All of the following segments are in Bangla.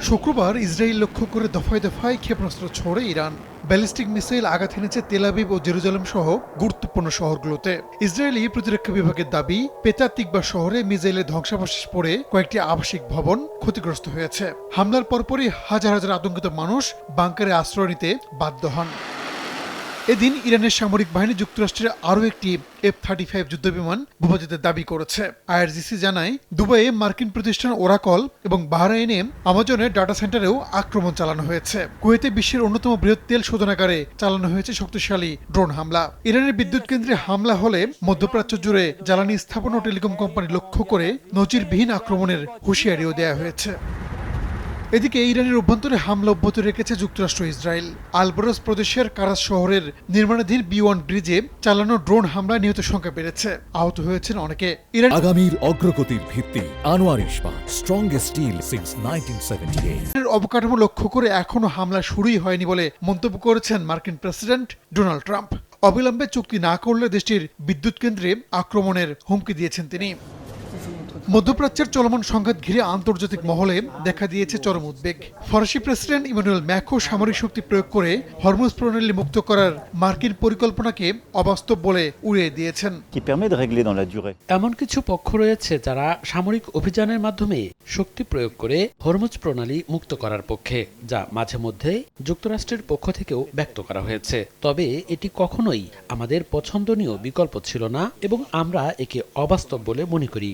শুক্রবার ইসরায়েল লক্ষ্য করে দফায় দফায় ক্ষেপণাস্ত্র ছোড়ে ইরান। ব্যালিস্টিক মিসাইল আঘাত হেনেছে তেল আবিব ও জেরুজালেম সহ গুরুত্বপূর্ণ শহরগুলোতে। ইসরায়েলি প্রতিরক্ষা বিভাগের দাবি, পেতা তিকবা শহরে মিসাইলের ধ্বংসাবশেষ পড়ে কয়েকটি আবাসিক ভবন ক্ষতিগ্রস্ত হয়েছে। হামলার পরপরই হাজার হাজার আতঙ্কিত মানুষ বাংকারে আশ্রয় নিতে বাধ্য হন। এদিন ইরানের সামরিক বাহিনী যুক্তরাষ্ট্রের আরও একটি F-35 যুদ্ধবিমান ভূপাতিতের দাবি করেছে। আইআরজিসি জানায়, দুবাইয়ে মার্কিন প্রতিষ্ঠান ওরাকল এবং বাহরাইনে আমাজনের ডাটা সেন্টারেও আক্রমণ চালানো হয়েছে। কুয়েতে বিশ্বের অন্যতম বৃহৎ তেল শোধনাগারে চালানো হয়েছে শক্তিশালী ড্রোন হামলা। ইরানের বিদ্যুৎ কেন্দ্রে হামলা হলে মধ্যপ্রাচ্য জুড়ে জ্বালানি স্থাপন ও টেলিকম কোম্পানি লক্ষ্য করে নজিরবিহীন আক্রমণের হুঁশিয়ারিও দেওয়া হয়েছে। এদিকে ইরানের অভ্যন্তরে হামলা অব্যাহত রেখেছে যুক্তরাষ্ট্র ইসরায়েল। আলবরজ প্রদেশের কারাস শহরের নির্মাণাধীন B1 ব্রিজে চালানো ড্রোন হামলায় নিহত সংখ্যা বেড়েছে, আহত হয়েছেন অনেকে। আগামীর অগ্রগতির ভিত্তি আনোয়ার ইস্পাত, স্ট্রংগেস্ট স্টিল সিন্স 1978। ইরানের অবকাঠামো লক্ষ্য করে এখনো হামলা শুরুই হয়নি বলে মন্তব্য করেছেন মার্কিন প্রেসিডেন্ট ডোনাল্ড ট্রাম্প। অবিলম্বে চুক্তি না করলে দেশটির বিদ্যুৎ কেন্দ্রে আক্রমণের হুমকি দিয়েছেন তিনি। মধ্যপ্রাচ্যের চলমান সংঘাত ঘিরে আন্তর্জাতিক মহলে দেখা দিয়েছে চরম উদ্বেগ। ফরাসি প্রেসিডেন্ট ইমানুয়েল ম্যাক্রো সামরিক শক্তি প্রয়োগ করে হরমুজ প্রণালী মুক্ত করার মার্কিন পরিকল্পনাকে অবাস্তব বলে উড়িয়ে দিয়েছেন। এমন কিছু পক্ষ রয়েছে যারা সামরিক অভিযানের মাধ্যমে শক্তি প্রয়োগ করে হরমুজ প্রণালী মুক্ত করার পক্ষে, যা মাঝে মধ্যে যুক্তরাষ্ট্রের পক্ষ থেকেও ব্যক্ত করা হয়েছে। তবে এটি কখনোই আমাদের পছন্দনীয় বিকল্প ছিল না এবং আমরা একে অবাস্তব বলে মনে করি।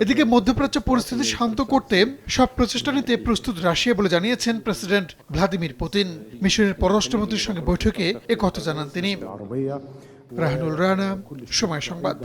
এদিকে মধ্যপ্রাচ্য পরিস্থিতি শান্ত করতে সব প্রচেষ্টা নিতে প্রস্তুত রাশিয়া বলে জানিয়েছেন প্রেসিডেন্ট ভ্লাদিমির পুতিন। মিশরের পররাষ্ট্রমন্ত্রীর সঙ্গে বৈঠকে একথা জানান তিনি। রাহানুল রানা, সময় সংবাদ।